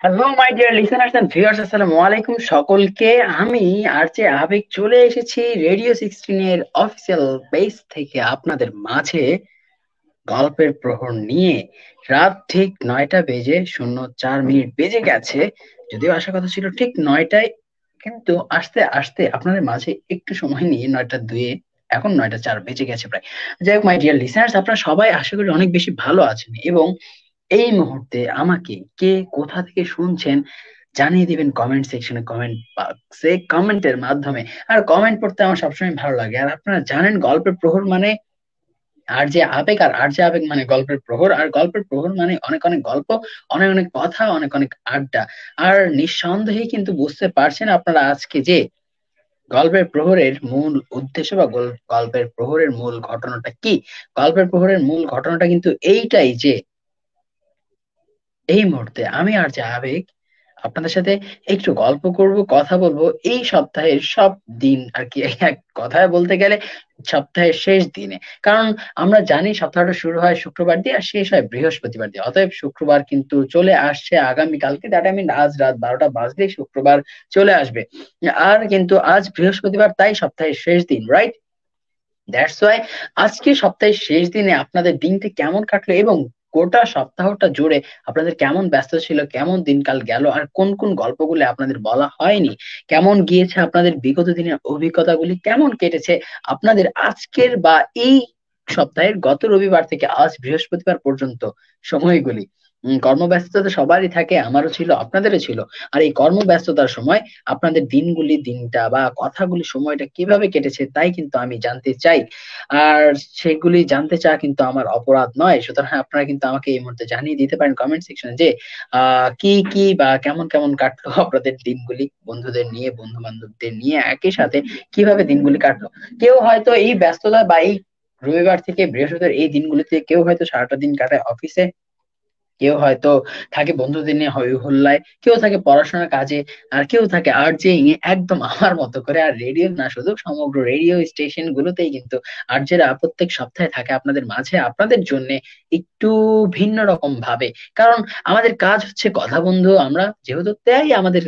Hello my dear listeners and viewers, আসসালামু আলাইকুম সকলকে। আমি আর যে আবেগ চলে এসেছি রেডিও 16 এর অফিসিয়াল পেজ থেকে আপনাদের মাঝে গল্পের প্রহর নিয়ে। রাত ঠিক 9টা বেজে 04 মিনিট বেজে গেছে, যদিও আসার কথা ছিল ঠিক 9টায়, কিন্তু আস্তে আস্তে আপনাদের মাঝে একটু সময় নিয়ে 9টা 2-এ এখন 9টা 4 বেজে গেছে প্রায়। যাই হোক মাই ডিয়ার লিসেনার্স, আপনারা সবাই আশা করি অনেক বেশি ভালো আছেন এবং এই মুহূর্তে আমাকে কে কোথা থেকে শুনছেন জানিয়ে দিবেন কমেন্ট সেকশনে, কমেন্ট বক্সে, কমেন্টের মাধ্যমে। আর কমেন্ট পড়তে আমার সবসময় ভালো লাগে। আর আপনারা জানেন গল্পের প্রহর মানে আর যে আবেগ, আর আর যে আবেগ মানে গল্পের প্রহর, আর গল্পের প্রহর মানে অনেক অনেক গল্প, অনেক অনেক কথা, অনেক অনেক আড্ডা। আর নিঃসন্দেহে কিন্তু বুঝতে পারছেন আপনারা আজকে যে গল্পের প্রহরের মূল উদ্দেশ্য বা গল্পের প্রহরের মূল ঘটনাটা কি। গল্পের প্রহরের মূল ঘটনাটা কিন্তু এইটাই যে এই মুহূর্তে আমি আর যে আবেগ আপনাদের সাথে একটু গল্প করব, কথা বলবো এই সপ্তাহের সব দিন আর কি, এক কথায় বলতে গেলে সপ্তাহের শেষ দিনে। কারণ আমরা জানি সপ্তাহটা শুরু হয় শুক্রবার দিয়ে আর শেষ হয় বৃহস্পতিবার দিয়ে, অতএব শুক্রবার কিন্তু চলে আসছে আগামীকালকে। দ্যাট আই মিন আজ রাত 12টা বাজলেই শুক্রবার চলে আসবে। আর কিন্তু আজ বৃহস্পতিবার, তাই সপ্তাহের শেষ দিন, রাইট? দ্যাটস ওয়াই আজকে সপ্তাহের শেষ দিনে আপনাদের দিনটি কেমন কাটলো এবং গোটা সপ্তাহটা জুড়ে আপনাদের কেমন ব্যস্ত ছিল, কেমন দিনকাল গেল, আর কোন কোন গল্পগুলো আপনাদের বলা হয়নি, কেমন গিয়েছে আপনাদের বিগত দিনের অভিজ্ঞতাগুলি, কেমন কেটেছে আপনাদের আজকের বা এই সপ্তাহের গত রবিবার থেকে আজ বৃহস্পতিবার পর্যন্ত সময়গুলি। কর্মব্যস্ততা তো সবারই থাকে, আমারও ছিল, আপনাদেরও ছিল। আর এই কর্মব্যস্ততার সময় আপনাদের দিনগুলি, দিনটা বা কথাগুলি, সময়টা কিভাবে কেটেছে তাই কিন্তু আমি জানতে চাই। আর সেগুলি জানতে চাওয়া কিন্তু আমার অপরাধ নয়। সুতরাং আপনারা কিন্তু আমাকে এই মুহূর্তে জানিয়ে দিতে পারেন কমেন্ট সেকশনে যে কি কি বা কেমন কেমন কাটলো আপনাদের দিনগুলি, বন্ধুদের নিয়ে, বন্ধু বান্ধবদের নিয়ে একই সাথে কিভাবে দিনগুলি কাটলো। কেউ হয়তো এই ব্যস্ততা বা এই রবিবার থেকে বৃহস্পতিবার এই দিনগুলিতে কেউ হয়তো সারাটা দিন কাটায় অফিসে, কেউ হয়তো থাকে বন্ধুদের নিয়ে হই হুল্লায়, কেউ থাকে পড়াশোনার কাজে, আর কেউ থাকে আরজেইং এ, একদম আমার মতো করে। আর রেডিও না শুধু, সমগ্র রেডিও স্টেশন গুলোতেই কিন্তু আরজেরা প্রত্যেক সপ্তাহে থাকে আপনাদের মাঝে, আপনাদের জন্য একটু ভিন্ন রকম ভাবে। কারণ আমাদের কাজ হচ্ছে কথা বন্ধু, আমরা যেহেতু তাই আমাদের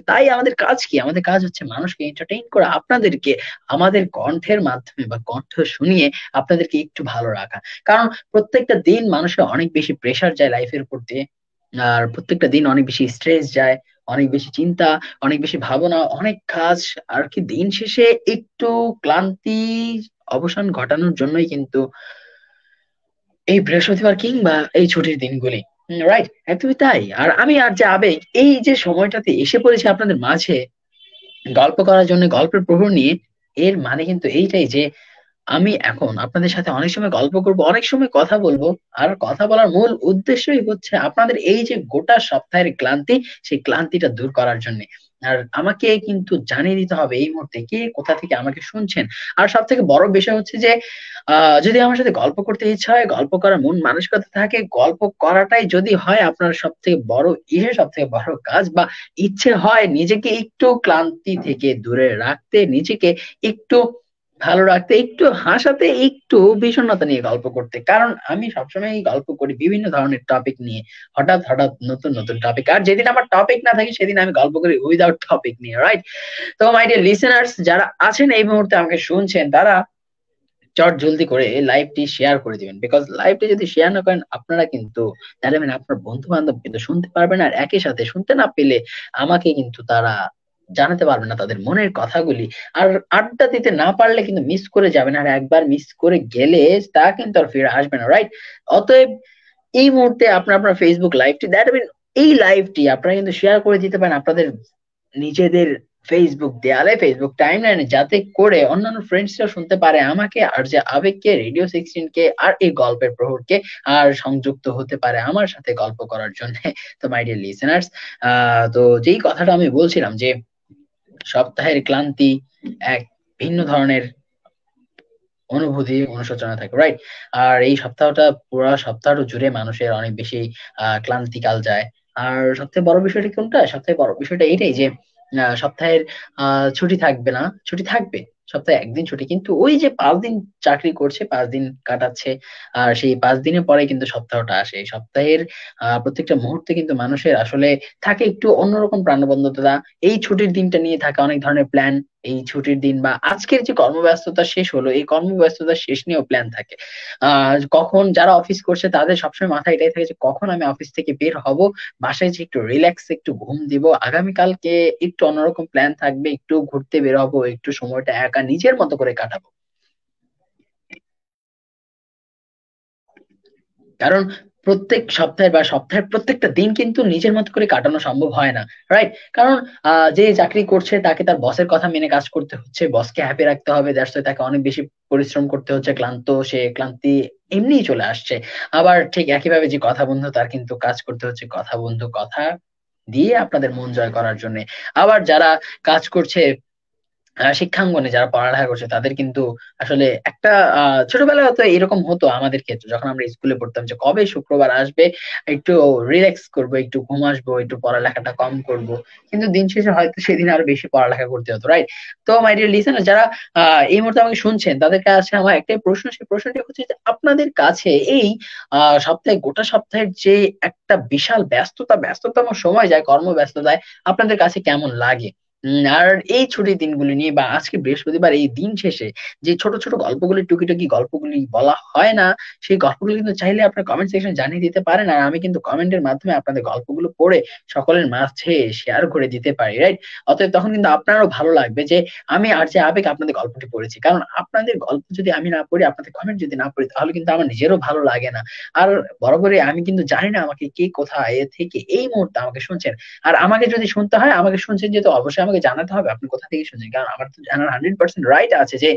কাজ কি, আমাদের কাজ হচ্ছে মানুষকে এন্টারটেইন করা, আপনাদেরকে আমাদের কণ্ঠের মাধ্যমে বা কণ্ঠ শুনিয়ে আপনাদেরকে একটু ভালো রাখা। কারণ প্রত্যেকটা দিন মানুষের অনেক বেশি প্রেসার যায় লাইফের উপর দিয়ে, আর প্রত্যেকটা দিন অনেক বেশি স্ট্রেস যায়, অনেক বেশি চিন্তা, অনেক বেশি ভাবনা, অনেক কাজ। আর কি দিন শেষে একটু ক্লান্তি অবসান ঘটানোর জন্যই কিন্তু এই বৃহস্পতিবার কিংবা এই ছুটির দিনগুলি, রাইট? একদমই তাই। আর আমি আর যে আবেগ এই যে সময়টাতে এসে পড়েছে আপনাদের মাঝে গল্প করার জন্য, গল্পের প্রহর নিয়ে, এর মানে কিন্তু এইটাই যে আমি এখন আপনাদের সাথে অনেক সময় গল্প করব, অনেক সময় কথা বলবো। আর কথা বলার মূল উদ্দেশ্যই হচ্ছে আপনাদের এই যে গোটা সপ্তাহের ক্লান্তি, সেই ক্লান্তিটা দূর করার জন্য। আর আমাকে কিন্তু জানিয়ে দিতে হবে এই মুহূর্তে কে কোথা থেকে আমাকে শুনছেন। আর সব থেকে বড় বিষয় হচ্ছে যে যদি আমার সাথে গল্প করতে ইচ্ছা হয়, গল্প করার মন মানসিকতা থাকে, গল্প করাটাই যদি হয় আপনার সব থেকে বড় সব থেকে বড় কাজ, বা ইচ্ছে হয় নিজেকে একটু ক্লান্তি থেকে দূরে রাখতে, নিজেকে একটু ভালো রাখতে, একটু হাসাতে, একটু বিষণ্ণতা নিয়ে গল্প করতে। কারণ আমি সবসময় গল্প করি বিভিন্ন ধরনের টপিক নিয়ে, হঠাৎ হঠাৎ নতুন নতুন টপিক। আর যেদিন আমার টপিক না থাকে সেদিন আমি গল্প করি উইদাউট টপিক নিয়ে, রাইট? তো মাই ডিয়ার লিসেনার্স, যারা আছেন এই মুহূর্তে আমাকে শুনছেন, তারা চট জলদি করে লাইভটি শেয়ার করে দিবেন। বিকজ লাইভটি যদি শেয়ার না করেন আপনারা কিন্তু, তাহলে মানে আপনার বন্ধু বান্ধব কিন্তু শুনতে পারবে না, আর একই সাথে শুনতে না পেলে আমাকে কিন্তু তারা জানাতে পারবে না তাদের মনের কথাগুলি। আর আড্ডা দিতে না পারলে কিন্তু মিস করে যাবেন, আর একবার মিস করে গেলে তা কিন্তু আর ফিরে আসবে না, রাইট? অতএব এই মুহূর্তে আপনার আপনার ফেসবুক লাইভটি, দ্যাট মিন এই লাইভটি আপনারা কিন্তু শেয়ার করে দিতে পারেন আপনাদের নিজেদের ফেসবুক দেয়ালে, ফেসবুক টাইমলাইনে, যাতে করে অন্যান্য ফ্রেন্ডসরা শুনতে পারে আমাকে আর যে আবেগকে, রেডিও 16 কে, আর এই গল্পের প্রহরকে, আর সংযুক্ত হতে পারে আমার সাথে গল্প করার জন্য। তো মাই ডিয়ার লিসেনার্স, তো যেই কথাটা আমি বলছিলাম যে সপ্তাহের ক্লান্তি এক ভিন্ন ধরনের অনুভূতি, অনুশোচনা থাকে, রাইট? আর এই সপ্তাহটা, পুরো সপ্তাহটা জুড়ে মানুষের অনেক বেশি ক্লান্তিকাল যায়। আর সবথেকে বড় বিষয়টা কোনটা, সবথেকে বড় বিষয়টা এটাই যে সপ্তাহের ছুটি থাকবে না, ছুটি থাকবে, সপ্তাহে একদিন ছুটি, কিন্তু ওই যে 5 দিন চাকরি করছে, 5 দিন কাটাচ্ছে, আর সেই 5 দিনের পরে কিন্তু সপ্তাহটা আসে। এই সপ্তাহের প্রত্যেকটা মুহূর্তে কিন্তু মানুষের আসলে থাকে একটু অন্যরকম প্রাণবন্ততা। এই ছুটির দিনটা নিয়ে থাকে অনেক ধরনের প্ল্যান। এই ছুটির দিন বা আজকের যে কর্মব্যস্ততা শেষ হলো, এই কর্মব্যস্ততা শেষ নিয়েও প্ল্যান থাকে। কখন যারা অফিস করছে তাদের সবসময় মাথায় এটাই থাকে যে কখন আমি অফিস থেকে বের হব, বাসায় যে একটু রিল্যাক্স একটু ঘুম দিব, আগামীকালকে একটু অন্যরকম প্ল্যান থাকবে, একটু ঘুরতে বের হবো, একটু সময়টা একা নিজের মতো করে কাটাবো। কারণ প্রত্যেক সপ্তাহে বা সপ্তাহের প্রত্যেকটা দিন কিন্তু নিজের মতো করে কাটানো সম্ভব হয় না, রাইট? কারণ যে চাকরি করছে তাকে তার বসের কথা মেনে কাজ করতে হচ্ছে, বসকে হ্যাপি রাখতে হবে, দ্যাটস ওয়াই তাকে অনেক বেশি পরিশ্রম করতে হচ্ছে, ক্লান্ত সে ক্লান্তি এমনিই চলে আসছে। আবার ঠিক একইভাবে যে কথা বন্ধু, তার কিন্তু কাজ করতে হচ্ছে কথা বন্ধু, কথা দিয়ে আপনাদের মন জয় করার জন্য। আবার যারা কাজ করছে শিক্ষাঙ্গনে, যারা পড়ালেখা করছে, তাদের কিন্তু আসলে একটা ছোটবেলায় হয়তো এরকম হতো আমাদের ক্ষেত্রে, যখন আমরা স্কুলে পড়তাম, যে কবে শুক্রবার আসবে, একটু রিল্যাক্স করবো, একটু ঘুম আসবো, একটু পড়ালেখাটা কম করব। কিন্তু দিন শেষে হয়তো সেদিন আরো বেশি পড়ালেখা করতে হতো, রাইট? তো মাই ডিয়ার লিসেনার, যারা এই মুহূর্তে আমাকে শুনছেন, তাদের কাছে আমার একটাই প্রশ্ন, সেই প্রশ্নটি হচ্ছে যে আপনাদের কাছে এই সপ্তাহে, গোটা সপ্তাহের যে একটা বিশাল ব্যস্ততম সময় যায় কর্মব্যস্ততায়, আপনাদের কাছে কেমন লাগে? আর এই ছুটির দিনগুলি নিয়ে বা আজকে বৃহস্পতিবার এই দিন শেষে যে ছোট ছোট গল্পগুলি, টুকিটাকি গল্পগুলি বলা হয় না, সেই গল্পগুলো কিন্তু চাইলে আপনার কমেন্ট সেকশন জানিয়ে দিতে পারেন, আর আমি কিন্তু কমেন্টের মাধ্যমে আপনাদের গল্পগুলো পড়ে সকলের মাঝে শেয়ার করে দিতে পারি, রাইট? অতএব তখন কিন্তু আপনারও ভালো লাগবে যে আমি আর যে আবেগ আপনাদের গল্পটি পড়েছি। কারণ আপনাদের গল্প যদি আমি না পড়ি, আপনাদের কমেন্ট যদি না পড়ি, তাহলে কিন্তু আমার নিজেরও ভালো লাগে না। আর বরাবরই আমি কিন্তু জানি না আমাকে কে কোথায় থেকে এই মুহূর্তে আমাকে শুনছেন। আর আমাকে যদি শুনতে হয়, আমাকে শুনছেন যেহেতু, অবশ্যই আমাকে জানাতে হবে আপনি কোথা থেকে শুনছেন, কারণ আমার তো জানার 100% রাইট আছে যে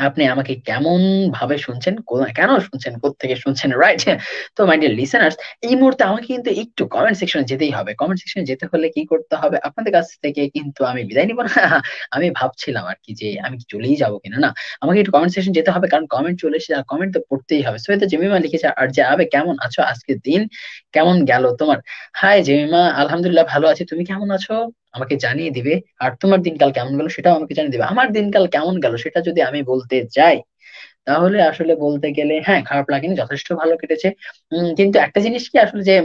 আপনি আমাকে কেমন ভাবে শুনছেন, কেন শুনছেন, কোত্থেকে শুনছেন, রাইট? তো মাই ডিয়ার লিসেনার্স, এই মুহূর্তে আমাকে কিন্তু একটু কমেন্ট সেকশনে যেতেই হবে। কমেন্ট সেকশনে যেতে হলে কি করতে হবে? আপনাদের কাছ থেকে কিন্তু আমি বিদায় নিব না। আমি ভাবছিলাম আর কি যে আমি কি চলেই যাবো কিনা, না, আমাকে একটু কমেন্ট সেকশন যেতে হবে, কারণ কমেন্ট চলে এসেছে আর কমেন্ট তো পড়তেই হবে। সৈয়দ জেমিমা লিখেছে, আর যে আবে কেমন আছো, আজকের দিন কেমন গেল তোমার? হাই জেমিমা, আলহামদুলিল্লাহ ভালো আছি, তুমি কেমন আছো আমাকে জানিয়ে দিবে। আর তোমার দিনকাল কেমন গেল সেটাও আমাকে জানিয়ে দিবে। আমার দিনকাল কেমন গেল সেটা যদি আমি বলতে যাই, তাহলে আসলে বলতে গেলে হ্যাঁ, খারাপ লাগেনি, যথেষ্ট ভালো কেটেছে। কিন্তু একটা জিনিস কি আসলে, যে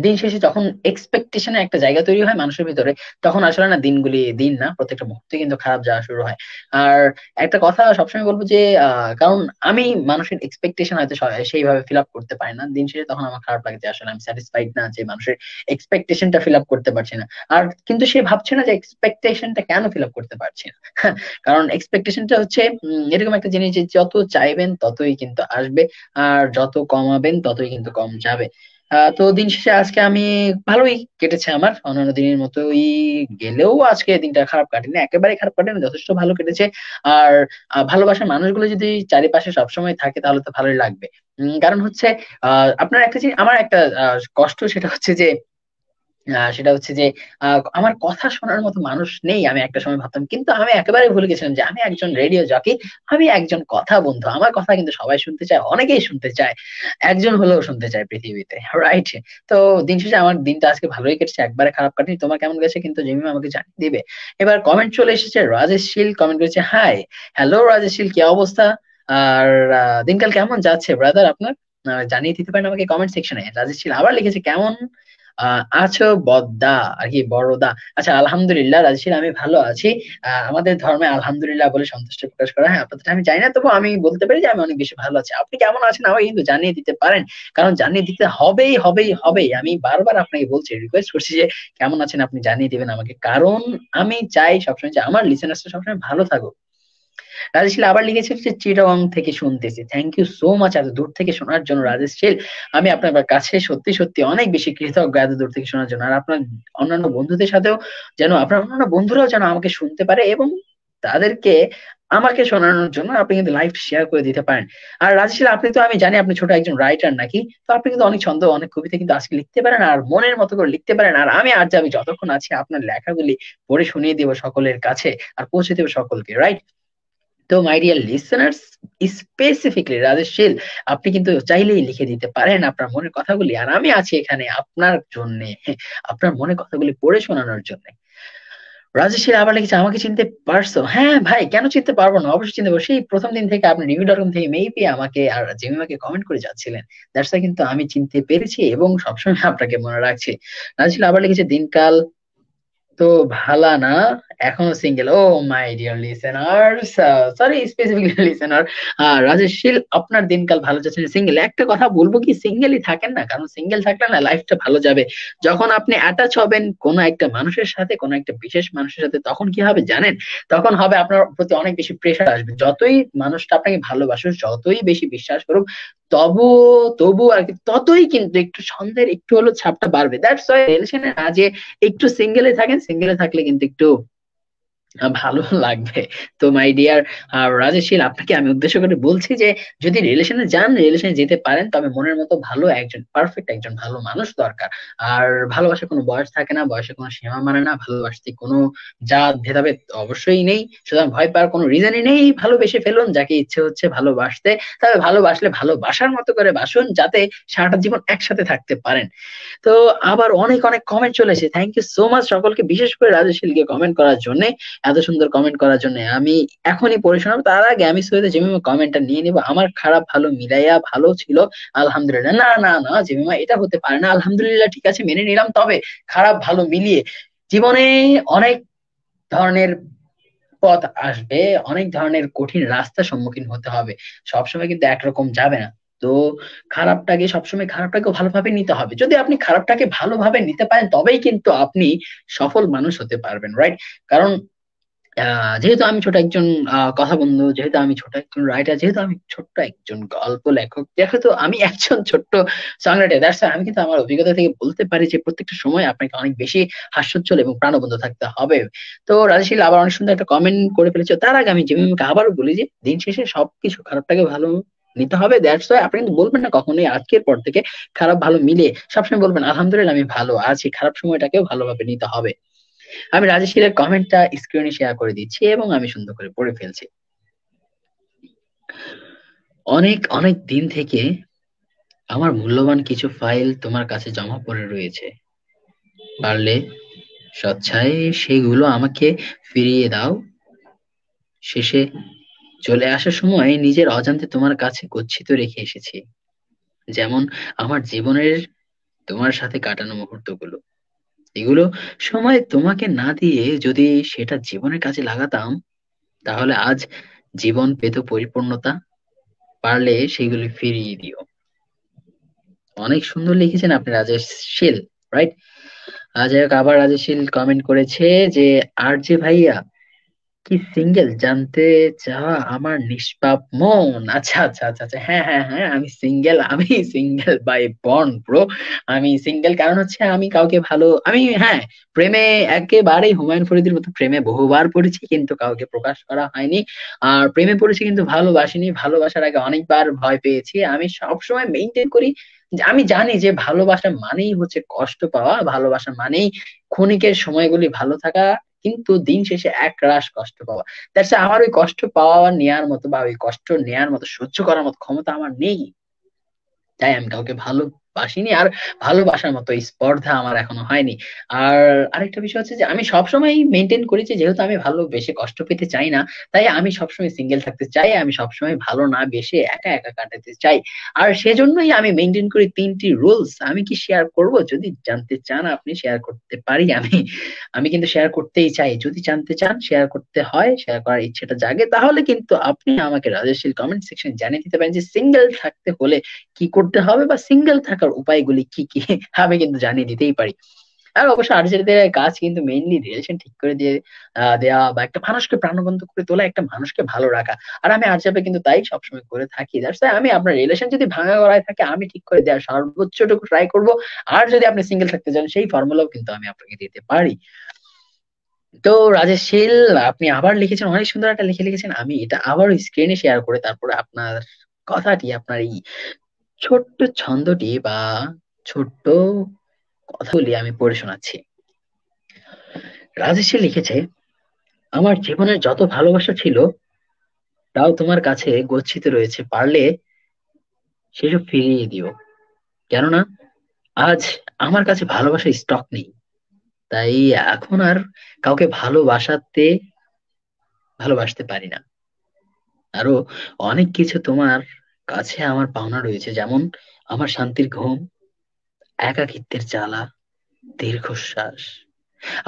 দিন শেষে যখন এক্সপেকটেশনে একটা জায়গা তৈরি হয় মানুষের ভিতরে, তখন আসলে না দিনগুলি দিন না, প্রত্যেকটা মুহূর্তে কিন্তু খারাপ যাওয়া শুরু হয়। আর একটা কথা সবসময় বলবো যে কারণ আমি মানুষের এক্সপেকটেশন হয়তো সেইভাবে ফিল আপ করতে পারি না, দিন শেষে তখন আমার খারাপ লাগে যে আসলে আমি স্যাটিসফাইড না, যে মানুষের এক্সপেকটেশনটা ফিল আপ করতে পারছি না। আর কিন্তু সে ভাবছে না যে এক্সপেকটেশনটা কেন ফিল আপ করতে পারছি না। কারণ এক্সপেকটেশনটা হচ্ছে এরকম একটা জিনিস যে যত চাইবেন ততই কিন্তু আসবে, আর যত কমাবেন ততই কিন্তু কম যাবে। তো দিন শেষে আজকে আমি ভালোই কেটেছে আমার, অন্যান্য দিনের মতোই গেলেও আজকে দিনটা খারাপ কাটেনি, একেবারে খারাপ কাটেনি, যথেষ্ট ভালো কেটেছে। আর ভালোবাসার মানুষগুলো যদি চারিপাশে সবসময় থাকে তাহলে তো ভালোই লাগবে। কারণ হচ্ছে আপনার একটা জিনিস, আমার একটা কষ্ট, সেটা হচ্ছে যে আমার কথা শোনার মতো মানুষ নেই, আমি একটা সময় ভাবতাম, কিন্তু আমি একেবারে ভুলে গেছিলাম যে আমি একজন রেডিও জকি, আমি একজন কথা বন্ধু, আমার কথা কিন্তু সবাই শুনতে চায়, অনেকেই শুনতে চায়, একজন হলেও শুনতে চায় পৃথিবীতে, রাইট? তো দিন শেষে আমার দিনটা আজকে ভালোই কেটেছে, একবারে খারাপ কাটেনি। তোমার কেমন গেছে কিন্তু জিমিমা আমাকে জানিয়ে দিবে। এবার কমেন্ট চলে এসেছে, রাজেশ শীল কমেন্ট করেছে, হাই, হ্যালো রাজেশ শীল, কি অবস্থা? আর দিনকাল কেমন যাচ্ছে ব্রাদার আপনার? জানিয়ে দিতে পারেন আমাকে কমেন্ট সেকশনে। রাজেশ শীল আবার লিখেছে, কেমন আছো বদ্দা, আর কি বড়দা। আচ্ছা, আলহামদুলিল্লাহ রাজশীল, আমি ভালো আছি। আমাদের ধর্মে আলহামদুলিল্লাহ বলে সন্তুষ্টি প্রকাশ করা হয়, আপাতত আমি জানি না, তবু আমি বলতে পারি যে আমি অনেক বেশি ভালো আছি। আপনি কেমন আছেন আমাকে কিন্তু জানিয়ে দিতে পারেন, কারণ জানিয়ে দিতে হবেই। আমি বারবার আপনাকে বলছি, রিকোয়েস্ট করছি যে কেমন আছেন আপনি জানিয়ে দিবেন আমাকে, কারণ আমি চাই সবসময় যে আমার লিসেনার্সরা সবসময় ভালো থাকুক। রাজেশ শীল আবার লিখেছে যে চিটাগং থেকে শুনতেছি, থ্যাংক ইউ সো মাচ এত দূর থেকে শোনার জন্য রাজেশ শীল। আমি আপনার কাছে সত্যি সত্যি অনেক বেশি কৃতজ্ঞ এত দূর থেকে শোনার জন্য। আর আপনার অন্যান্য বন্ধুদের সাথেও যেন, আপনার অন্যান্য বন্ধুরাও যেন আমাকে শুনতে পারে এবং তাদেরকে আমাকে শোনানোর জন্য আপনি কিন্তু লাইভ শেয়ার করে দিতে পারেন। আর রাজেশ শীল, আপনি তো, আমি জানি আপনি ছোট একজন রাইটার নাকি, তো আপনি কিন্তু অনেক ছন্দ, অনেক কবিতা কিন্তু আজকে লিখতে পারেন, আর মনের মতো করে লিখতে পারেন। আর আমি আর যাবি যতক্ষণ আছি আপনার লেখাগুলি পড়ে শুনিয়ে দেবো সকলের কাছে, আর পৌঁছে দেবো সকলকে, রাইট? তো my dear listeners, specifically Rajesh Sheel, আপনি কিন্তু চাইলেই লিখে দিতে পারেন আপনার মনের কথাগুলি, আর আমি আছি এখানে আপনার জন্য, আপনার মনের কথাগুলি পড়ে শোনানোর জন্য। রাজেশের আবার লিখেছে, আমাকে চিনতে পারছো? হ্যাঁ ভাই, কেন চিনতে পারবো না, অবশ্যই চিনতে পারবো। সেই প্রথম দিন থেকে আপনি রিভিউ.কম থেকে মেবি আমাকে আর জেমিমাকে কমেন্ট করে যাচ্ছিলেন, দ্যাটস কিন্তু আমি চিনতে পেরেছি এবং সবসময় আপনাকে মনে রাখছি। রাজেশ আবার লিখেছে, দিনকাল তো ভালা না, এখনো single. Oh my dear listeners, sorry specifically listener, Rajesh Sheel, আপনার দিনকাল ভালো যাচ্ছে না, সিঙ্গেল। একটা কথা বলবো কি, সিঙ্গেলই থাকেন না, কারণ সিঙ্গেল থাকলে না লাইফটা ভালো যাবে। যখন আপনি অ্যাটাচ হবেন কোন একটা মানুষের সাথে, কোন একটা বিশেষ মানুষের সাথে, তখন কি হবে জানেন? তখন হবে আপনার প্রতি অনেক বেশি প্রেশার আসবে। যতই মানুষটা আপনাকে ভালোবাসুক, যতই বেশি বিশ্বাস করুক, তবু তবু আর কি, ততই কিন্তু একটু সন্দেহের একটু হলো ছাপটা বাড়বে। দ্যাটস ওয়াই রিলেশনে না যে একটু সিঙ্গেলে থাকেন, সিঙ্গেলে থাকলে কিন্তু একটু ভালো লাগবে। তো মাই ডিয়ার রাজেশীল, আপনাকে আমি উদ্দেশ্য করে বলছি যে যদি রিলেশনে যান, রিলেশনে যেতে পারেন, তবে মনের মতো ভালো একজন পারফেক্ট একজন ভালো মানুষ দরকার। আর ভালোবাসার কোনো বয়স থাকে না, বয়সের কোনো সীমা মানে না, ভালোবাসতে কোনো জাত ভেদাভেদ অবশ্যই নেই। সুতরাং ভয় পাওয়ার কোনো রিজনই নেই। ভালোবেসে ফেলুন যাকে ইচ্ছে হচ্ছে ভালোবাসতে, তবে ভালোবাসলে ভালোবাসার মতো করে বাসুন, যাতে সারাটা জীবন একসাথে থাকতে পারেন। তো আবার অনেক অনেক কমেন্ট চলেছে, থ্যাংক ইউ সো মাচ সকলকে, বিশেষ করে রাজশীলকে কমেন্ট করার জন্য, এত সুন্দর কমেন্ট করার জন্য। আমি এখনই পড়ে শোনাবো, তার আগে আমি সৈয়দ জিমিমা কমেন্টটা নিয়ে নিবো। আমার খারাপ ভালো মিলাইয়া ভালো ছিল, আলহামদুলিল্লাহ। না না না জিমিমা, এটা হতে পারে না। আলহামদুলিল্লাহ ঠিক আছে, মেনে নিলাম, তবে খারাপ ভালো মিলিয়ে জীবনে অনেক ধরনের পথ আসবে, অনেক ধরনের কঠিন রাস্তার সম্মুখীন হতে হবে। সবসময় কিন্তু একরকম যাবে না। তো খারাপটাকে সবসময় খারাপটাকে ভালোভাবে নিতে হবে। যদি আপনি খারাপটাকে ভালোভাবে নিতে পারেন, তবেই কিন্তু আপনি সফল মানুষ হতে পারবেন, রাইট? কারণ যেহেতু আমি ছোট একজন কথা বন্ধু, যেহেতু আমি ছোট একজন রাইটার, যেহেতু আমি ছোট্ট একজন গল্প লেখক, যেহেতু আমি একজন ছোট্ট সং রাইটার, দ্যাটস আমি কিন্তু আমার অভিজ্ঞতা থেকে বলতে পারি যে প্রত্যেকটা সময় আপনাকে অনেক বেশি হাস্যোজ্জ্বল এবং প্রাণবন্ত থাকতে হবে। তো রাজশীল আবার অনেক সুন্দর একটা কমেন্ট করে ফেলেছে। তার আগে আমি জিমিকে আবারও বলি যে দিন শেষে সবকিছু খারাপটাকে ভালো নিতে হবে। দ্যাটস ওয়াই আপনি কিন্তু বলবেন না কখনোই আজকের পর থেকে খারাপ ভালো মিলিয়ে, সবসময় বলবেন আলহামদুলিল্লাহ আমি ভালো আছি, খারাপ সময়টাকেও ভালোভাবে নিতে হবে। আমি রাজেশের কমেন্টটা স্ক্রিনে শেয়ার করে দিচ্ছি এবং আমি সুন্দর করে পড়ে ফেলছি। অনেক অনেক দিন থেকে আমার মূল্যবান কিছু ফাইল তোমার কাছে জমা পড়ে রয়েছে, পারলে স্বেচ্ছায় সেগুলো আমাকে ফিরিয়ে দাও। শেষে চলে আসার সময় নিজের অজান্তে তোমার কাছে গচ্ছিত রেখে এসেছি, যেমন আমার জীবনের তোমার সাথে কাটানো মুহূর্তগুলো। এগুলো সময় তোমাকে না দিয়ে যদি সেটা জীবনের কাজে লাগাতাম, তাহলে আজ জীবন পেত পরিপূর্ণতা। পারলে সেগুলি ফিরিয়ে দিও। অনেক সুন্দর লিখেছেন আপনি রাজেশ শীল, রাইট? যাই হোক, আবার রাজেশ শীল কমেন্ট করেছে যে আর যে ভাইয়া কি সিঙ্গেল জানতে চাওয়া আমার নিষ্পাপ মন। আচ্ছা আচ্ছা আচ্ছা আচ্ছা, হ্যাঁ হ্যাঁ হ্যাঁ, আমি সিঙ্গেল, আমি সিঙ্গেল বাই বর্ন ব্রো। আমি সিঙ্গেল কারণ হচ্ছে আমি কাউকে ভালো, আমি হ্যাঁ প্রেমে একেবারেই হুমায়ুন ফরিদের মতো প্রেমে বহুবার পড়েছি, কিন্তু কাউকে প্রকাশ করা হয়নি। আর প্রেমে পড়েছি কিন্তু ভালোবাসিনি, ভালোবাসার আগে অনেকবার ভয় পেয়েছি। আমি সবসময় মেনটেন করি যে আমি জানি যে ভালোবাসা মানেই হচ্ছে কষ্ট পাওয়া, ভালোবাসা মানেই ক্ষণিকের সময়গুলি ভালো থাকা, কিন্তু দিন শেষে এক রাশ কষ্ট পাওয়া। দ্যাটস আমার ওই কষ্ট পাওয়া নেয়ার মতো বা ওই কষ্ট নেয়ার মতো সহ্য করার মতো ক্ষমতা আমার নেই। তাই আমি কাউকে ভালোবাসিনি, আর ভালোবাসার মতো স্পর্ধা আমার এখনো হয়নি। আর আরেকটা বিষয় হচ্ছে যে আমি সবসময় মেনটেন করি যে যেহেতু আমি ভালো বেশি কষ্ট পেতে চাই না, তাই আমি সবসময় সিঙ্গেল থাকতে চাই, আমি সবসময় ভালো না বেশি একা একা কাটাতে চাই। আর সেজন্যই আমি মেনটেন করি তিনটি রুলস। আমি কি শেয়ার করব? যদি জানতে চান আপনি, শেয়ার করতে পারি আমি। আমি কিন্তু শেয়ার করতেই চাই, যদি জানতে চান শেয়ার করতে হয়, শেয়ার করার ইচ্ছেটা জাগে, তাহলে কিন্তু আপনি আমাকে রাজস্বীল কমেন্ট সেকশনে জানিয়ে দিতে পারেন যে সিঙ্গেল থাকতে হলে কি করতে হবে বা সিঙ্গেল থাকার উপায়গুলি কি কি। আমি কিন্তু জানিয়ে দিতেই পারি। আর অবশ্য আর্জেন্টিনার কাজ কিন্তু মেইনলি রিলেশন ঠিক করে দিয়ে দেওয়া বা একটা মানুষকে প্রাণবন্ত করে তোলা, একটা মানুষকে ভালো রাখা। আর আমি আর্জেপে কিন্তু তাই সবসময় করে থাকি। দ্যাটস আমি আপনার রিলেশন যদি ভাঙা গড়ায় থাকে, আমি ঠিক করে দেওয়ার সর্বোচ্চটুকু ট্রাই করব। আর যদি আপনি সিঙ্গেল থাকতে চান, সেই ফর্মুলাও কিন্তু আমি আপনাকে দিতে পারি। তো রাজেশ শীল, আপনি আবার লিখেছেন, অনেক সুন্দর একটা লিখেছেন। আমি এটা আবার স্ক্রিনে শেয়ার করে তারপরে আপনার কথাটি, আপনার এই ছোট্ট ছন্দটি বা ছোট্ট কথাগুলি আমি পড়ে শোনাচ্ছি। রাজেশ লিখেছে, আমার জীবনের যত ভালোবাসা ছিল তাও তোমার কাছে গচ্ছিত রয়েছে, পারলে সেসব ফিরিয়ে দিও। কেননা আজ আমার কাছে ভালোবাসার স্টক নেই, তাই এখন আর কাউকে ভালোবাসতে পারি না। আরো অনেক কিছু তোমার কাছে আমার পাওনা রয়েছে, যেমন আমার শান্তির ঘুম, একাকিত্বের জ্বালা, দীর্ঘশ্বাস,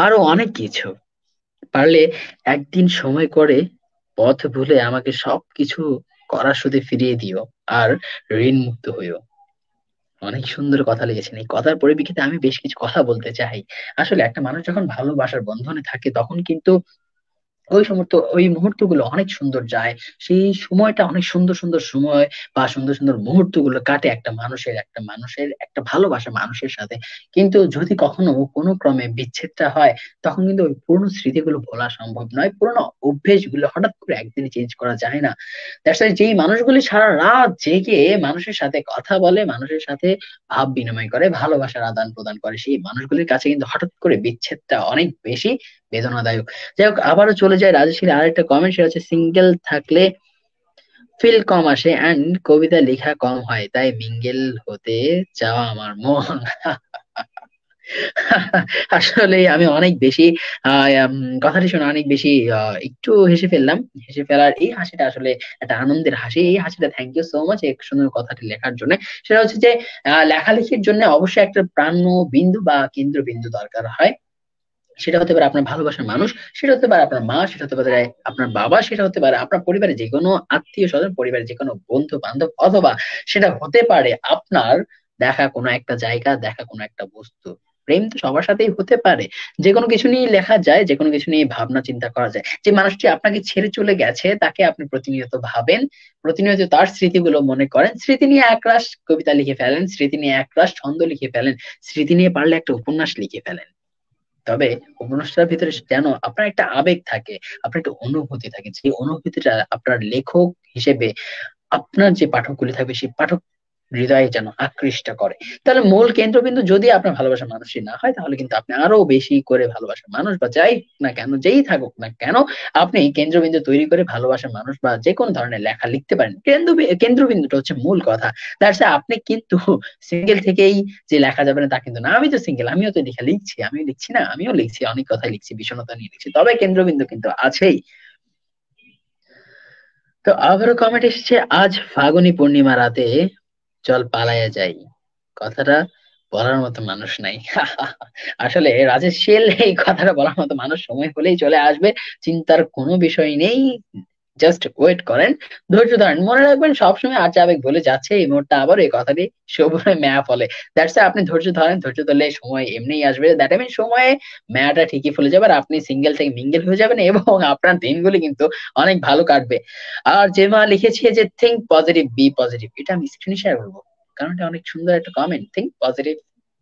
আরো অনেক কিছু। পারলে একদিন সময় করে পথ ভুলে আমাকে সবকিছু করার সুদে ফিরিয়ে দিও, আর ঋণ মুক্ত হইও। অনেক সুন্দর কথা লিখেছেন। এই কথার পরিপ্রেক্ষিতে আমি বেশ কিছু কথা বলতে চাই। আসলে একটা মানুষ যখন ভালোবাসার বন্ধনে থাকে তখন কিন্তু ওই মুহূর্তগুলো অনেক সুন্দর যায়। সেই সময়টা অনেক সুন্দর সুন্দর সময় বা সুন্দর সুন্দর মুহূর্তগুলো কাটে একটা মানুষের একটা ভালোবাসা মানুষের সাথে। কিন্তু যদি কখনো কোনো ক্রমে বিচ্ছেদটা হয়, তখন কিন্তু ওই পুরনো স্মৃতিগুলো ভোলা সম্ভব নয়, পুরনো অভ্যেসগুলো হঠাৎ করে একদিনে চেঞ্জ করা যায় না। দ্যাটস ওয়াই যেই মানুষগুলি সারা রাত জেগে মানুষের সাথে কথা বলে, মানুষের সাথে ভাব বিনিময় করে, ভালোবাসার আদান প্রদান করে, সেই মানুষগুলির কাছে কিন্তু হঠাৎ করে বিচ্ছেদটা অনেক বেশি বেদনাদায়ক। যাই হোক, আবারও চলে যায় রাজশ্রীর আরেকটা কমেন্ট, সেটা হচ্ছে সিঙ্গেল থাকলে ফিল কম আসে অ্যান্ড কবিতা লেখা কম হয়, তাই মিঙ্গেল হতে চাওয়া আমার মন। আসলে আমি অনেক বেশি কথাটি শুনে অনেক বেশি একটু হেসে ফেললাম। হেসে ফেলার এই হাসিটা আসলে একটা আনন্দের হাসি। এই হাসিটা, থ্যাংক ইউ সো মাচ এই সুন্দর কথাটি লেখার জন্য। সেটা হচ্ছে যে লেখালেখির জন্য অবশ্যই একটা প্রাণ বিন্দু বা কেন্দ্রবিন্দু দরকার হয়। সেটা হতে পারে আপনার ভালোবাসার মানুষ, সেটা হতে পারে আপনার মা, সেটা হতে পারে আপনার বাবা, সেটা হতে পারে আপনার পরিবারের যে কোনো আত্মীয় স্বজন, পরিবারের যে কোনো বন্ধু বান্ধব, অথবা সেটা হতে পারে আপনার দেখা কোনো একটা জায়গা, দেখা কোনো একটা বস্তু। প্রেম তো সবার সাথেই হতে পারে। যে কোনো কিছু নিয়ে লেখা যায়, যে কোনো কিছু নিয়ে ভাবনা চিন্তা করা যায়। যে মানুষটি আপনাকে ছেড়ে চলে গেছে তাকে আপনি প্রতিনিয়ত ভাবেন, প্রতিনিয়ত তার স্মৃতিগুলো মনে করেন, স্মৃতি নিয়ে একরাশ কবিতা লিখে ফেলেন, স্মৃতি নিয়ে একরাশ ছন্দ লিখে ফেলেন, স্মৃতি নিয়ে পারলে একটা উপন্যাস লিখে ফেলেন। তবে উপন্যাসটার ভিতরে যেন আপনার একটা আবেগ থাকে, আপনার একটা অনুভূতি থাকে, যে অনুভূতিটা আপনার লেখক হিসেবে আপনার যে পাঠকগুলি থাকবে সেই পাঠক হৃদয়ে যেন আকৃষ্ট করে। তাহলে মূল কেন্দ্রবিন্দু যদি আপনার ভালোবাসার মানুষই না হয়, তাহলে কিন্তু আপনি আরো বেশি করে ভালোবাসার মানুষ বা যাই না কেন, যেই থাকুক না কেন, আপনি কেন্দ্রবিন্দু তৈরি করে ভালোবাসার মানুষ বা যে কোনো ধরনের লেখা লিখতে পারেন। কেন্দ্রবিন্দুটা হচ্ছে মূল কথা। দ্যাটস আপনি কিন্তু সিঙ্গেল থেকেই যে লেখা যাবে না তা কিন্তু না। আমি তো সিঙ্গেল, আমিও তো লেখা লিখছি, আমিও লিখছি না, আমিও লিখছি, অনেক কথা লিখছি, বিষণ্ণতা নিয়ে লিখছি, তবে কেন্দ্রবিন্দু কিন্তু আছেই। তো আবারও কমেন্ট এসেছে, আজ ফাগুনি পূর্ণিমা রাতে চল পালাইয়া যাই, কথাটা বলার মতো মানুষ নাই। আসলে রাজেশ শীল এই কথাটা বলার মতো মানুষ সময় হলেই চলে আসবে, চিন্তার কোনো বিষয় নেই। জাস্ট ওয়েট করেন, ধৈর্য ধরেন, মনে রাখবেন সবসময় আজ আবেগ বলে যাচ্ছে, এই মুহূর্তে আবার এই কথাটি সবুরে মেয়া ফলে। দ্যাটস আপনি ধৈর্য ধরেন, ধৈর্য ধরলে সময় এমনিই আসবে। দ্যাট মিন সময়ে মেয়াটা ঠিকই ফলে যাবে, আর আপনি সিঙ্গেল থেকে মিঙ্গেল হয়ে যাবেন, এবং আপনার দিনগুলি কিন্তু অনেক ভালো কাটবে। আর যে মা লিখেছে যে থিঙ্ক পজিটিভ, বি পজিটিভ, এটা আমি স্ক্রিনে শেয়ার করবো, কারণ এটা অনেক সুন্দর একটা comment. Think positive,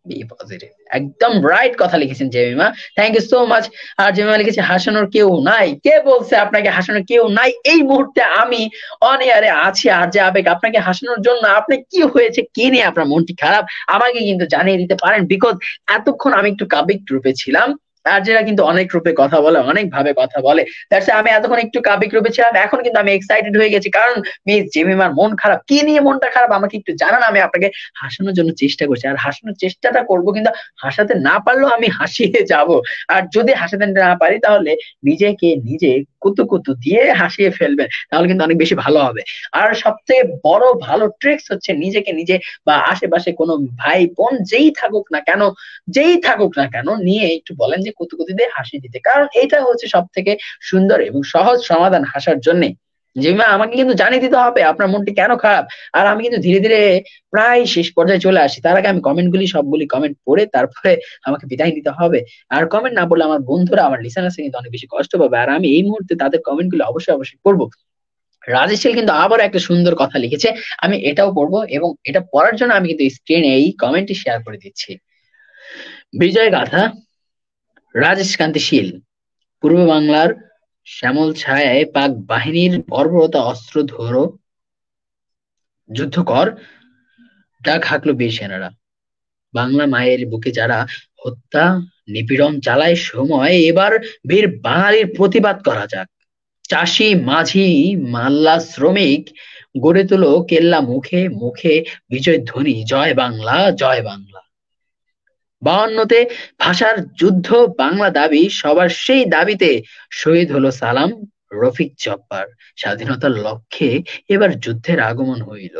be positive, একদম রাইট কথা লিখেছেন Jemima, thank you so much. আর জেমিমা লিখেছে হাসানোর কেউ নাই, কে বলছে আপনাকে হাসানোর কেউ নাই? এই মুহূর্তে আমি অন এয়ারে আছি, আর যে আবেগ আপনাকে হাসানোর জন্য, আপনি কি হয়েছে, কি নিয়ে আপনার মনটি খারাপ, আমাকে কিন্তু জানিয়ে দিতে পারেন, বিকজ এতক্ষণ আমি একটু কাব্যিক রূপে ছিলাম। আর যারা কিন্তু অনেক রূপে কথা বলে, অনেক ভাবে কথা বলে, দ্যাটস আমি এতক্ষণ একটু কাব্যিক রূপে ছিলাম, এখন কিন্তু আমি এক্সাইটেড হয়ে গেছি, কারণ মিস জেমিমার মন খারাপ। কি নিয়ে মনটা খারাপ আমাকে একটু জানান, আমি আপনাকে হাসানোর জন্য চেষ্টা করছি, আর হাসানোর চেষ্টাটা করব, কিন্তু হাসাতে না পারলেও আমি হাসিয়ে যাব। আর যদি হাসাতে না পারি, তাহলে নিজেকে নিজে কুতু কুতু দিয়ে হাসিয়ে ফেলবেন, তাহলে কিন্তু অনেক বেশি ভালো হবে। আর সবথেকে বড় ভালো ট্রিক্স হচ্ছে নিজেকে নিজে বা আশেপাশে কোনো ভাই বোন যেই থাকুক না কেন নিয়ে একটু বলেন যে কুতু কুতু দিয়ে হাসি দিতে, কারণ এটা হচ্ছে সব থেকে সুন্দর এবং সহজ সমাধান হাসার জন্য। জিমা, আমাকে কিন্তু জানিয়ে দিতে হবে আপনার মনটি কেন খারাপ। আর আমি কিন্তু ধীরে ধীরে প্রায় শেষ পর্যায়ে চলে আসি, তার আগে আমি সবগুলি কমেন্ট পড়ে তারপরে আমাকে বিদায় নিতে হবে। আর কমেন্ট না পড়লে আমার বন্ধুরা, আমার লিসেনার্স কিন্তু অনেক বেশি কষ্ট পাবে, আর আমি এই মুহূর্তে তাদের কমেন্ট গুলো অবশ্যই অবশ্যই পড়বো। রাজেশ শীল কিন্তু আবার একটা সুন্দর কথা লিখেছে, আমি এটাও পড়বো, এবং এটা পড়ার জন্য আমি কিন্তু স্ক্রিনে এই কমেন্টটি শেয়ার করে দিচ্ছি। বিজয় গাথা, রাজেশ কান্তি শীল। পূর্ব বাংলার শ্যামল ছায়ায় পাক বাহিনীর বর্বরতা, অস্ত্র ধরো, যুদ্ধ কর, ডাক হাঁকলো বীর সেনারা। বাংলা মায়ের বুকে যারা হত্যা নিপীড়ন চালায় সময়, এবার বীর বাঙালির প্রতিবাদ করা যাক। চাষি মাঝি মাল্লা শ্রমিক, গড়ে তোলো কেল্লা মুখে মুখে বিজয় ধ্বনি, জয় বাংলা জয় বাংলা। বায়ান্নতে ভাষার যুদ্ধ বাংলা দাবি সবার, সেই দাবিতে শহীদ হলো সালাম, রফিক জব্বার। স্বাধীনতার লক্ষ্যে এবার যুদ্ধের আগমন হইল।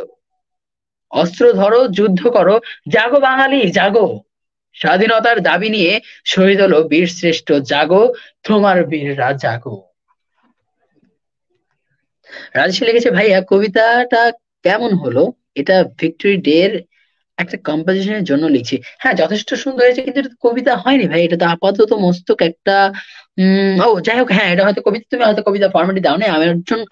অস্ত্র ধরো, যুদ্ধ করো, জাগো বাঙালি জাগো। স্বাধীনতার দাবি নিয়ে শহীদ হলো বীর শ্রেষ্ঠ, জাগো তোমার বীররা জাগো। রাজেশ লিখেছে, ভাইয়া কবিতাটা কেমন হলো? এটা ভিক্টোরি ডে এর একটা কম্পোজিশনের জন্য লিখছি। হ্যাঁ, যথেষ্ট সুন্দর হয়েছে, কিন্তু এটা তো কবিতা হয়নি ভাই, এটা তো আপাতত মস্তক একটা ও যাই হোক, হ্যাঁ এটা হয়তো কবিতা, তুমি হয়তো কবিতা ফরম্যাটে দাও না,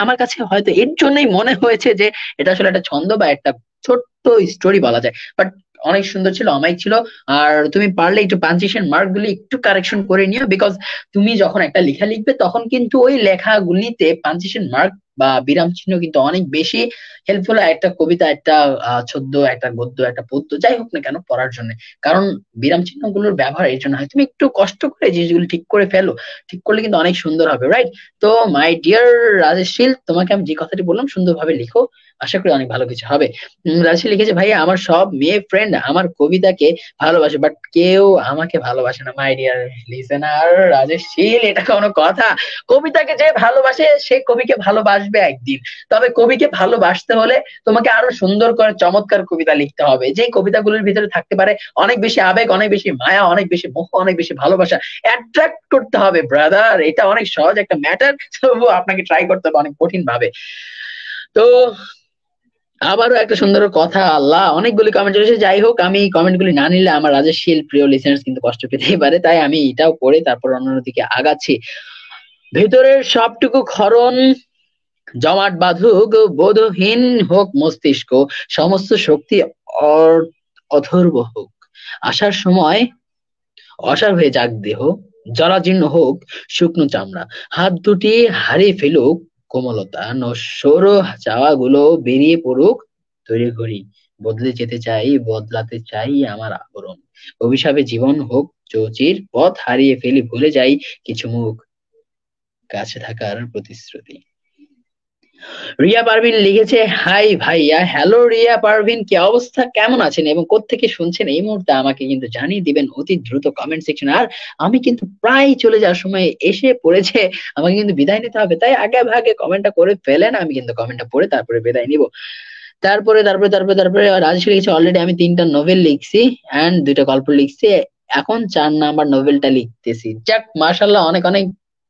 আমার কাছে হয়তো এর জন্যই মনে হয়েছে যে এটা আসলে একটা ছন্দ বা একটা ছোট্ট স্টোরি বলা যায়। বাট অনেক সুন্দর ছিল, অমায়িক ছিল। আর তুমি পারলে একটু পাঞ্চুয়েশন মার্ক গুলি একটু কারেকশন করে নিও, বিকজ তুমি যখন একটা লেখা লিখবে তখন কিন্তু ওই লেখাগুলিতে পাঞ্চুয়েশন মার্ক বা বিরাম চিহ্ন কিন্তু অনেক বেশি হেল্পফুল হয় একটা কবিতা, একটা ছদ্য, একটা গদ্য, একটা পদ্য যাই হোক না কেন পড়ার জন্য। কারণ বিরাম চিহ্ন গুলোর ব্যবহার এর জন্য হয়, তুমি একটু কষ্ট করে জিনিসগুলো ঠিক করে ফেলো, ঠিক করলে কিন্তু অনেক সুন্দর হবে, রাইট? তো মাই ডিয়ার রাজেশীল, তোমাকে আমি যে কথাটি বললাম সুন্দরভাবে লিখো, আশা করি অনেক ভালো কিছু হবে। রাজেশ লিখেছে, ভাইয়া আমার সব মেয়ে ফ্রেন্ড আমার কবিতাকে ভালোবাসে, বাট কেউ আমাকে ভালোবাসে না। মাই ডিয়ার লিসেনার রাজেশীল, এটা কোনো কথা? কবিতাকে যে ভালোবাসে সে কবিকে ভালোবাসবে একদিন। তবে কবিকে ভালোবাসতে হলে তোমাকে আরো সুন্দর করে চমৎকার কবিতা লিখতে হবে, যে কবিতাগুলোর ভিতরে থাকতে পারে অনেক বেশি আবেগ, অনেক বেশি মায়া, অনেক বেশি মোহ, অনেক বেশি ভালোবাসা। অ্যাট্রাক্ট করতে হবে ব্রাদার, এটা অনেক সহজ একটা ম্যাটার, তবু আপনাকে ট্রাই করতে হবে অনেক কঠিন ভাবে। তো আবারও একটা সুন্দর কথা, আল্লাহ অনেকগুলি কমেন্ট এসেছে। যাই হোক, আমি কমেন্ট গুলি না নিলে আমার রাজশীল প্রিয় লিসেনার্স কিন্তু কষ্ট পেতেই পারে, তাই আমি এটাও পড়ে তারপর অন্য দিকে আগাচ্ছি। ভেতরের সবটুকু ক্ষরণ জমাট বাঁধুক, বোধহীন হোক মস্তিষ্ক, সমস্ত শক্তি অথর্ব হোক। আসার সময় অসাড় হয়ে যাক দেহ, জরাজীর্ণ হোক শুকনো চামড়া, হাত দুটি হারিয়ে ফেলুক কোমলতা, নশ্বর চাওয়াগুলো বেরিয়ে পড়ুক তৈরি ঘড়ি। বদলে যেতে চাই, বদলাতে চাই আমার আবরণ, অভিশাপে জীবন হোক চৌচির, পথ হারিয়ে ফেলি ভুলে যাই কিছু মুখ, কাছে থাকার প্রতিশ্রুতি। রিয়া পারভিন লিখেছে, হাই ভাইয়া। হ্যালো রিয়া পারভিন, কি অবস্থা, কেমন আছেন এবং কোত্থেকে শুনছেন এই মুহূর্তে আমাকে কিন্তু জানিয়ে দিবেন অতি দ্রুত কমেন্ট সেকশন। আর আমি কিন্তু প্রায় চলে যাওয়ার সময় এসে পড়েছে, আমাকে কিন্তু বিদায় নিতে হবে, তাই আগে ভাগে কমেন্টটা করে ফেলেন, আমি কিন্তু কমেন্টটা পড়ে তারপরে বিদায় নিব। তারপরে রাজেশ লিখেছে, অলরেডি আমি 3টা নোভেল লিখছি এন্ড 2টা গল্প লিখছি, এখন 4 নাম্বার নোভেলটা লিখতেছি। যাক মাশাল্লাহ, অনেক অনেক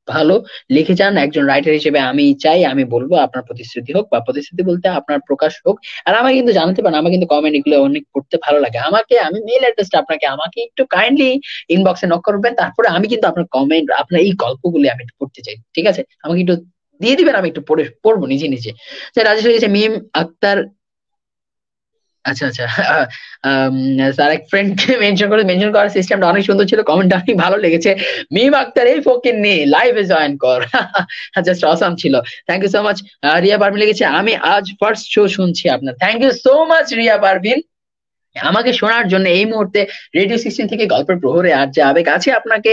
ভালো লিখে যান। একজন রাইটার হিসেবে আমি চাই, আমি বলবো আপনার প্রতিশ্রুতি হোক, বা প্রতিশ্রুতি বলতে আপনার প্রকাশ হোক। আর আমাকে কিন্তু জানাতে পারেন, আমার কিন্তু কমেন্ট এগুলো অনেক পড়তে ভালো লাগে আমাকে। আমি মেল অ্যাড্রেসটা আপনাকে আমাকে একটু কাইন্ডলি ইনবক্সে নক করবেন, তারপরে আমি কিন্তু আপনার কমেন্ট, আপনার এই গল্পগুলি আমি একটু পড়তে চাই, ঠিক আছে? আমাকে একটু দিয়ে দিবেন, আমি একটু পড়ে পড়বো নিজে নিজে। রাজেশ লিখেছে, মিম আক্তার। আচ্ছা আচ্ছা, আম, স্যার এক ফ্রেন্ডকে মেনশন করার সিস্টেমটা অনেক সুন্দর ছিল, কমেন্টটা অনেক ভালো লেগেছে। মিম আক্তার এই ফকির নি লাইভে জয়েন কর, জাস্ট অসাম ছিল। Thank you so much. Riya Parvin লিখেছে, আমি আজ ফার্স্ট শো শুনছি আপনার। Thank you so much Riya Parvin, আমাকে শোনার জন্য এই মুহূর্তে রেডিও 16 থেকে গল্পের প্রহরে আর যে আবেগ আছে আপনাকে,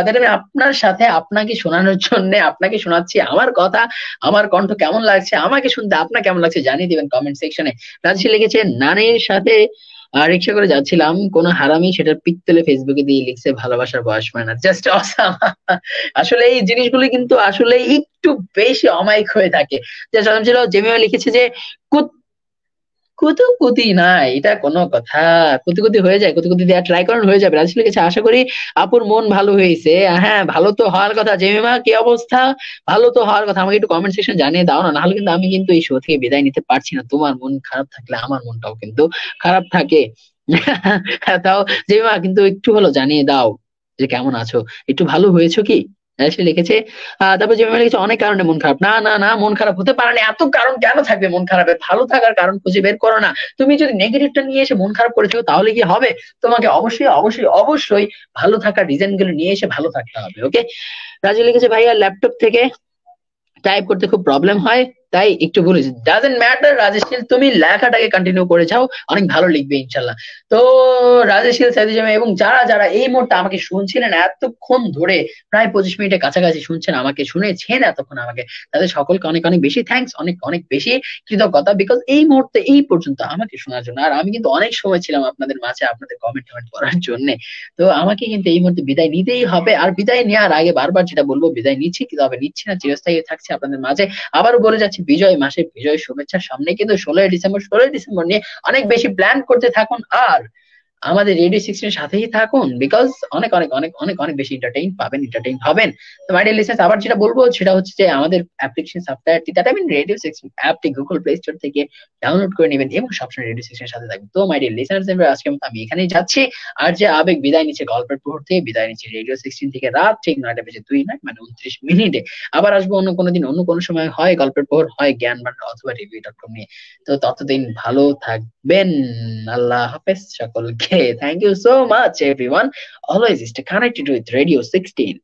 that আমি আপনার সাথে আপনাকে শোনানোর জন্য আপনাকে শোনাচ্ছি আমার কথা, আমার কণ্ঠ কেমন লাগছে আমাকে শুনতে, আপনার কেমন লাগছে জানিয়ে দিবেন কমেন্ট সেকশনে। রাজশী লিখেছে, নানির সাথে রিক্সা করে যাচ্ছিলাম, কোন হারামি সেটার পিক তুলে ফেসবুকে দিয়ে লিখছে ভালোবাসার বয়স হয় না। Just awesome. আসলে এই জিনিসগুলো কিন্তু আসলে একটু বেশি অমায়িক হয়ে থাকে। যে ছিল জেমিমা লিখেছে যে, কুতুকুতি না, এটা কোনো কথা? কুতুকুতি হয়ে যায়, কুতুকুতি দেওয়া ট্রাই করেন, হয়ে যাবে। রাজশীল লিখেছে, আশা করি আপুর মন ভালো হয়েছে। হ্যাঁ, ভালো তো হওয়ার কথা। জেমিমা কি অবস্থা? ভালো তো হওয়ার কথা, আমাকে একটু কমেন্ট সেকশন জানিয়ে দাও না, নাহলে কিন্তু আমি কিন্তু এই শো থেকে বিদায় নিতে পারছি না। তোমার মন খারাপ থাকলে আমার মনটাও কিন্তু খারাপ থাকে। তাও জেমিমা কিন্তু একটু হলো জানিয়ে দাও যে কেমন আছো, একটু ভালো হয়েছো কি? সে লিখেছে, তারপর জেমিমা লিখেছে, অনেক কারণে মন খারাপ। না না না, মন খারাপ হতে পারে না, এত কারণ কেন থাকবে মন খারাপের? ভালো থাকার কারণ খুঁজে বের করো না। তুমি যদি নেগেটিভটা নিয়ে এসে মন খারাপ করেছো তাহলে কি হবে? তোমাকে অবশ্যই অবশ্যই অবশ্যই ভালো থাকার রিজন গুলো নিয়ে এসে ভালো থাকতে হবে, ওকে? রাজু লিখেছে, ভাইয়া ল্যাপটপ থেকে টাইপ করতে খুব প্রবলেম হয়, তাই একটু বলেছি, ডাজেন্ট ম্যাটার রাজেশীল, তুমি লেখাটাকে কন্টিনিউ করে যাও, অনেক ভালো লিখবে ইনশাল্লাহ। তো রাজেশীল সাইদুজ্জামান এবং যারা যারা এই মুহূর্তে আমাকে শুনছিলেন এতক্ষণ ধরে, প্রায় 25 মিনিটের কাছাকাছি শুনছেন আমাকে, শুনেছেন এতক্ষণ আমাকে, তাদের সকলকে অনেক অনেক বেশি থ্যাঙ্কস, অনেক অনেক বেশি কৃতজ্ঞতা, বিকজ এই মুহূর্তে এই পর্যন্ত আমাকে শোনার জন্য। আর আমি কিন্তু অনেক সময় ছিলাম আপনাদের মাঝে আপনাদের কমেন্ট টমেন্ট করার জন্য। তো আমাকে কিন্তু এই মুহূর্তে বিদায় নিতেই হবে। আর বিদায় নেওয়ার আগে বারবার যেটা বলবো, বিদায় নিচ্ছি কিন্তু তবে নিচ্ছি না, চিরস্থায়ী থাকছে আপনাদের মাঝে। আবারও বলে যাচ্ছি, বিজয় মাসে বিজয় শুভেচ্ছা। সামনে কিন্তু 16ই ডিসেম্বর, 16ই ডিসেম্বর নিয়ে অনেক বেশি প্ল্যান করতে থাকুন। আর আমাদের রেডিও 16 সাথেই থাকুন, বিকজ অনেক অনেক অনেক অনেক অনেক বেশি এন্টারটেইন হবেন। তো মাই ডিয়ার লিসেনার্স, আবার যেটা বলবো সেটা হচ্ছে যে আমাদের অ্যাপ্লিকেশন সফটওয়্যারটি, দ্যাট মিন রেডিও 16 অ্যাপটি গুগল প্লে স্টোর থেকে ডাউনলোড করে নেবেন এবং সবসময় রেডিও 16 এর সাথে থাকবেন। তো মাই ডিয়ার লিসেনার্স, আজকে মতো আমি এখানেই যাচ্ছি। আর যে আবেগ বিদায় নিচ্ছে গল্পের প্রহর থেকে, বিদায় নিচ্ছে রেডিও 16 থেকে, রাত ঠিক 9টা বেজে 2 মিনিট মানে 29 মিনিটে। আবার আসবো অন্য কোনো দিন, অন্য কোনো সময়, হয় গল্পের প্রহর, হয় জ্ঞান ভান্ডার, অথবা রিভিউ.com নিয়ে। তো ততদিন ভালো থাকবেন। আল্লাহ হাফেজ সকলকে। Thank you so much everyone. Always stay connected with radio 16।